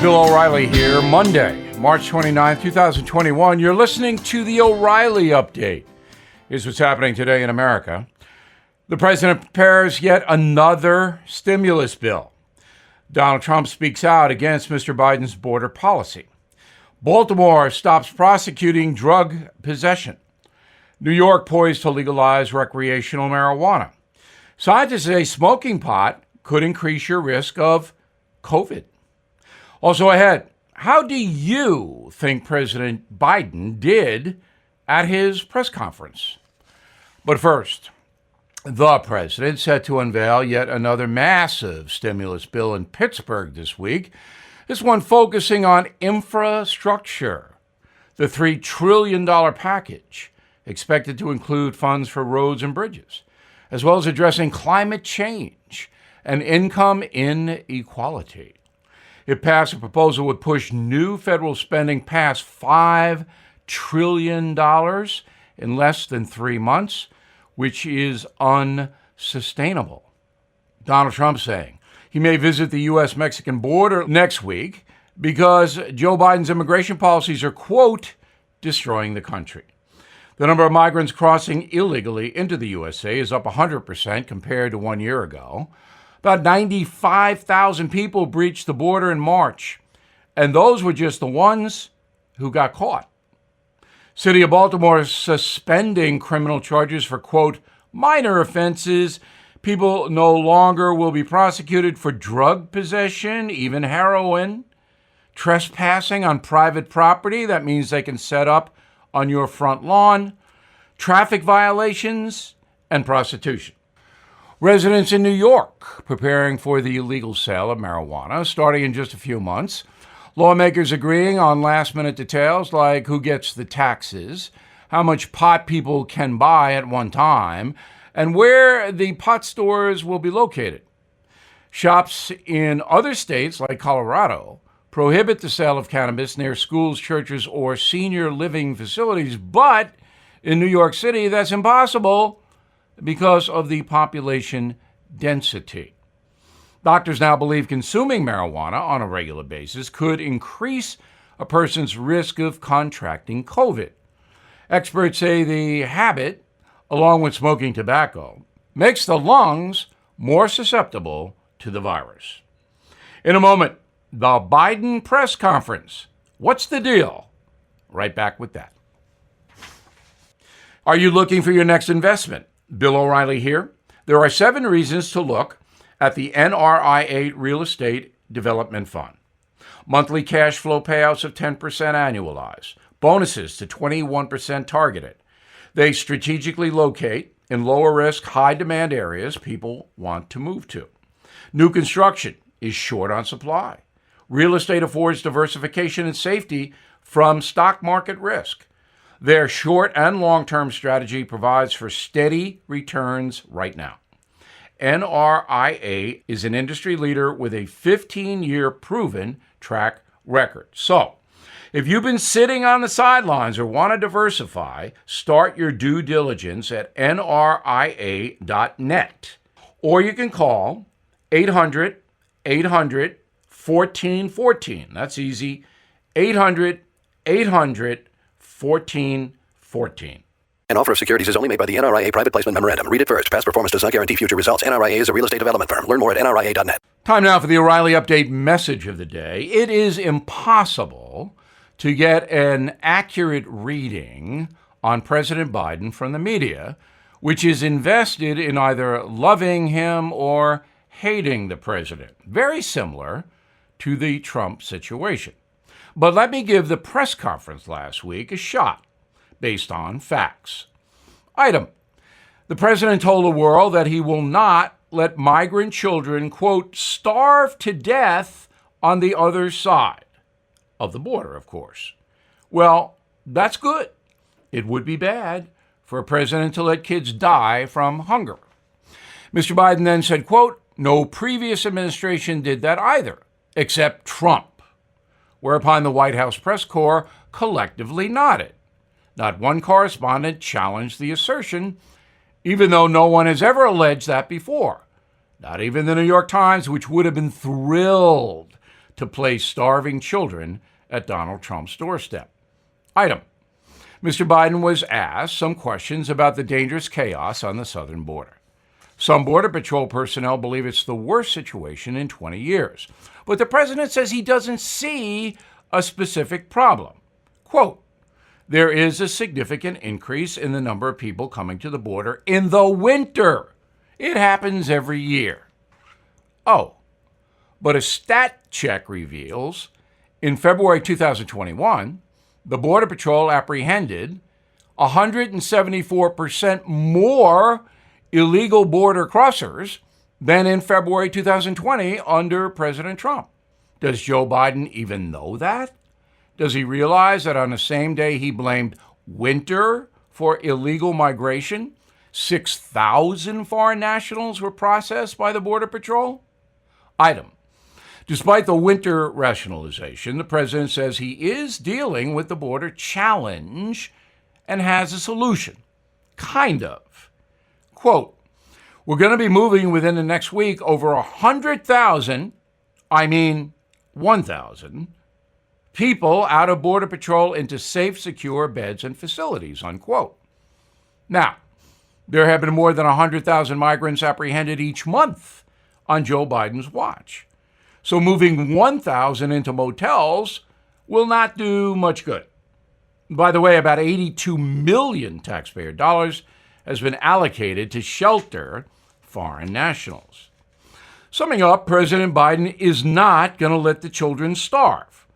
Bill O'Reilly here, Monday, March 29, 2021. You're listening to the O'Reilly Update. Here's what's happening today in America. The president prepares yet another stimulus bill. Donald Trump speaks out against Mr. Biden's border policy. Baltimore stops prosecuting drug possession. New York poised to legalize recreational marijuana. Scientists say smoking pot could increase your risk of COVID. Also ahead, how do you think President Biden did at his press conference? But first, the president set to unveil yet another massive stimulus bill in Pittsburgh this week, this one focusing on infrastructure. The $3 trillion package, expected to include funds for roads and bridges, as well as addressing climate change and income inequality. If passed, a proposal would push new federal spending past $5 trillion in less than 3 months, which is unsustainable. Donald Trump saying he may visit the U.S.-Mexican border next week because Joe Biden's immigration policies are, quote, destroying the country. The number of migrants crossing illegally into the USA is up 100% compared to 1 year ago. About 95,000 people breached the border in March, and those were just the ones who got caught. City of Baltimore is suspending criminal charges for, quote, minor offenses. People no longer will be prosecuted for drug possession, even heroin, trespassing on private property. That means they can set up on your front lawn, traffic violations, and prostitution. Residents in New York preparing for the illegal sale of marijuana starting in just a few months. Lawmakers agreeing on last-minute details like who gets the taxes, how much pot people can buy at one time, and where the pot stores will be located. Shops in other states like Colorado prohibit the sale of cannabis near schools, churches, or senior living facilities, but in New York City, that's impossible because of the population density. Doctors now believe consuming marijuana on a regular basis could increase a person's risk of contracting COVID. Experts say the habit, along with smoking tobacco, makes the lungs more susceptible to the virus. In a moment, the Biden press conference. What's the deal? Right back with that. Are you looking for your next investment? Bill O'Reilly here. There are 7 reasons to look at the Nria Real Estate Development Fund. Monthly cash flow payouts of 10% annualized. Bonuses to 21% targeted. They strategically locate in lower risk, high demand areas people want to move to. New construction is short on supply. Real estate affords diversification and safety from stock market risk. Their short and long-term strategy provides for steady returns right now. Nria is an industry leader with a 15-year proven track record. So, if you've been sitting on the sidelines or want to diversify, start your due diligence at nria.net. Or you can call 800-800-1414. That's easy. 800-800-1414. An offer of securities is only made by the NRIA Private Placement Memorandum. Read it first. Past performance does not guarantee future results. NRIA is a real estate development firm. Learn more at nria.net. Time now for the O'Reilly Update message of the day. It is impossible to get an accurate reading on President Biden from the media, which is invested in either loving him or hating the president. Very similar to the Trump situation. But let me give the press conference last week a shot based on facts. Item: the president told the world that he will not let migrant children, quote, starve to death on the other side of the border, of course. Well, that's good. It would be bad for a president to let kids die from hunger. Mr. Biden then said, quote, no previous administration did that either, except Trump. Whereupon the White House press corps collectively nodded. Not one correspondent challenged the assertion, even though no one has ever alleged that before. Not even the New York Times, which would have been thrilled to place starving children at Donald Trump's doorstep. Item: Mr. Biden was asked some questions about the dangerous chaos on the southern border. Some Border Patrol personnel believe it's the worst situation in 20 years. But the president says he doesn't see a specific problem. Quote, there is a significant increase in the number of people coming to the border in the winter. It happens every year. Oh, but a stat check reveals in February 2021, the Border Patrol apprehended 174% more illegal border crossers than in February 2020 under President Trump. Does Joe Biden even know that? Does he realize that on the same day he blamed winter for illegal migration, 6,000 foreign nationals were processed by the Border Patrol? Item: despite the winter rationalization, the president says he is dealing with the border challenge and has a solution. Kind of. Quote, we're going to be moving within the next week over 100,000, 1,000, people out of Border Patrol into safe, secure beds and facilities, unquote. Now, there have been more than 100,000 migrants apprehended each month on Joe Biden's watch. So moving 1,000 into motels will not do much good. By the way, about $82 million taxpayer dollars has been allocated to shelter foreign nationals. Summing up, President Biden is not going to let the children starve.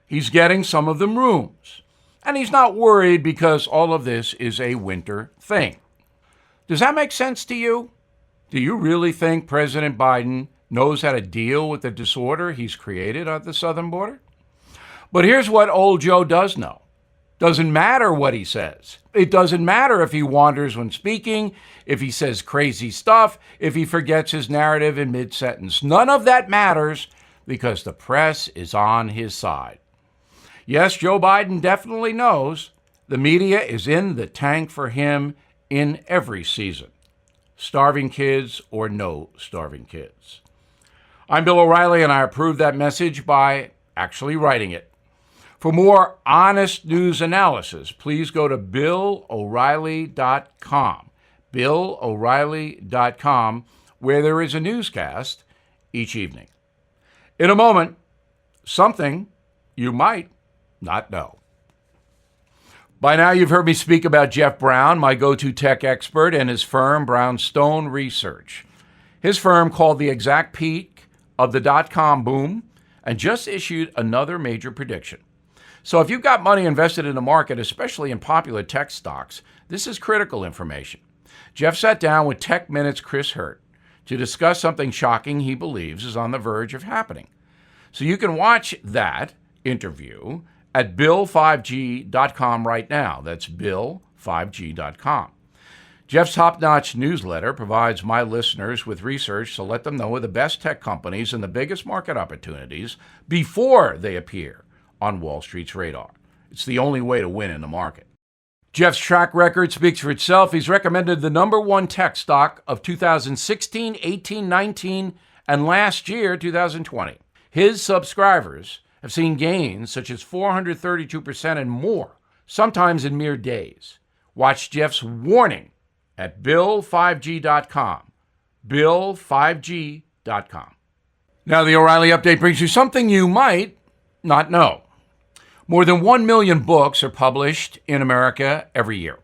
He's getting some of them rooms. And he's not worried because all of this is a winter thing. Does that make sense to you? Do you really think President Biden knows how to deal with the disorder he's created at the southern border? But here's what old Joe does know. Doesn't matter what he says. It doesn't matter if he wanders when speaking, if he says crazy stuff, if he forgets his narrative in mid-sentence. None of that matters because the press is on his side. Yes, Joe Biden definitely knows the media is in the tank for him in every season. Starving kids or no starving kids. I'm Bill O'Reilly, and I approve that message by actually writing it. For more honest news analysis, please go to BillO'Reilly.com. BillO'Reilly.com, where there is a newscast each evening. In a moment, something you might not know. By now, you've heard me speak about Jeff Brown, my go-to tech expert, and his firm, Brownstone Research. His firm, called the exact peak of the dot-com boom, and just issued another major prediction. So if you've got money invested in the market, especially in popular tech stocks, this is critical information. Jeff sat down with Tech Minute's Chris Hurt to discuss something shocking he believes is on the verge of happening. So you can watch that interview at bill5g.com right now. That's bill5g.com. Jeff's top-notch newsletter provides my listeners with research to let them know the best tech companies and the biggest market opportunities before they appear on Wall Street's radar. It's the only way to win in the market. Jeff's track record speaks for itself. He's recommended the number one tech stock of 2016, 18, 19, and last year, 2020. His subscribers have seen gains such as 432% and more, sometimes in mere days. Watch Jeff's warning at bill5g.com. bill5g.com. Now, the O'Reilly Update brings you something you might not know. More than 1 million books are published in America every year.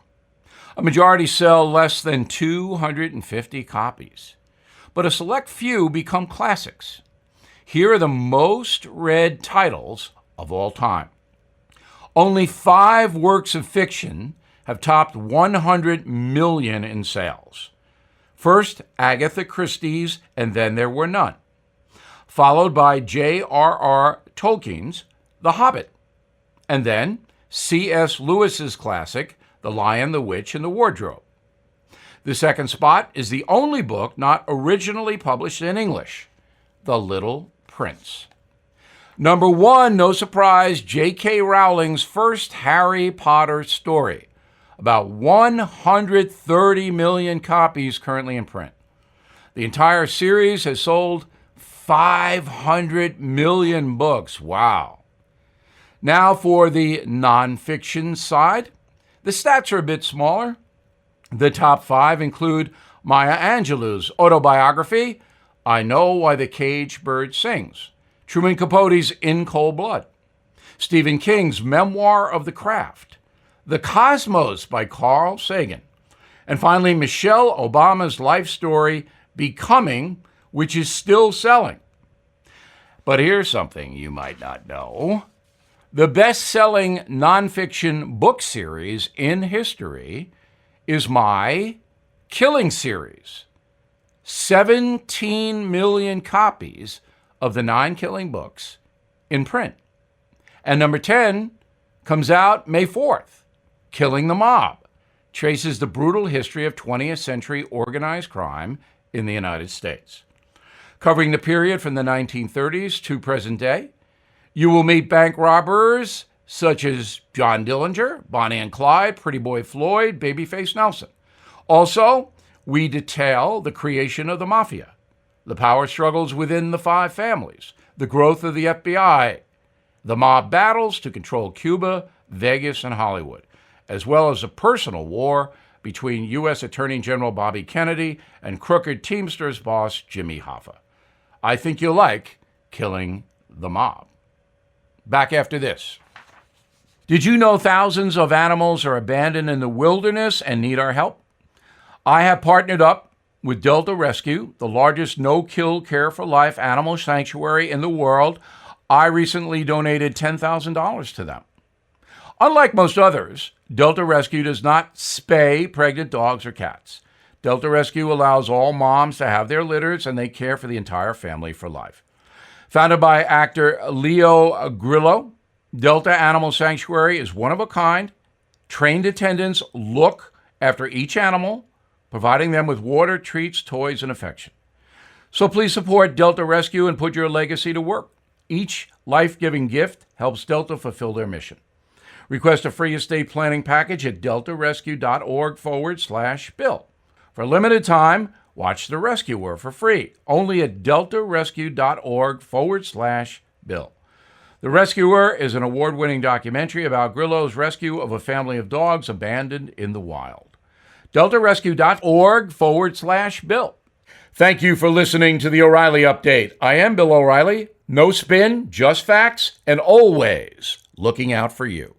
A majority sell less than 250 copies. But a select few become classics. Here are the most read titles of all time. Only 5 works of fiction have topped 100 million in sales. First, Agatha Christie's And Then There Were None, followed by J.R.R. Tolkien's The Hobbit, and then C.S. Lewis's classic, The Lion, the Witch, and the Wardrobe. The second spot is the only book not originally published in English, The Little Prince. Number 1, no surprise, J.K. Rowling's first Harry Potter story. About 130 million copies currently in print. The entire series has sold 500 million books. Wow. Now for the nonfiction side. The stats are a bit smaller. The top 5 include Maya Angelou's autobiography, I Know Why the Caged Bird Sings, Truman Capote's In Cold Blood, Stephen King's Memoir of the Craft, The Cosmos by Carl Sagan, and finally Michelle Obama's life story, Becoming, which is still selling. But here's something you might not know. The best-selling nonfiction book series in history is my Killing series. 17 million copies of the 9 Killing books in print. And number 10 comes out May 4th. Killing the Mob traces the brutal history of 20th century organized crime in the United States. Covering the period from the 1930s to present day, you will meet bank robbers such as John Dillinger, Bonnie and Clyde, Pretty Boy Floyd, Babyface Nelson. Also, we detail the creation of the mafia, the power struggles within the 5 families, the growth of the FBI, the mob battles to control Cuba, Vegas, and Hollywood, as well as a personal war between U.S. Attorney General Bobby Kennedy and crooked Teamsters boss Jimmy Hoffa. I think you'll like Killing the Mob. Back after this. Did you know thousands of animals are abandoned in the wilderness and need our help? I have partnered up with Delta Rescue, the largest no-kill care for life animal sanctuary in the world. I recently donated $10,000 to them. Unlike most others, Delta Rescue does not spay pregnant dogs or cats. Delta Rescue allows all moms to have their litters, and they care for the entire family for life. Founded by actor Leo Grillo, Delta Animal Sanctuary is one of a kind. Trained attendants look after each animal, providing them with water, treats, toys, and affection. So please support Delta Rescue and put your legacy to work. Each life-giving gift helps Delta fulfill their mission. Request a free estate planning package at deltarescue.org/bill. For a limited time, watch The Rescuer for free, only at deltarescue.org/bill. The Rescuer is an award-winning documentary about Grillo's rescue of a family of dogs abandoned in the wild. deltarescue.org/bill. Thank you for listening to the O'Reilly Update. I am Bill O'Reilly. No spin, just facts, and always looking out for you.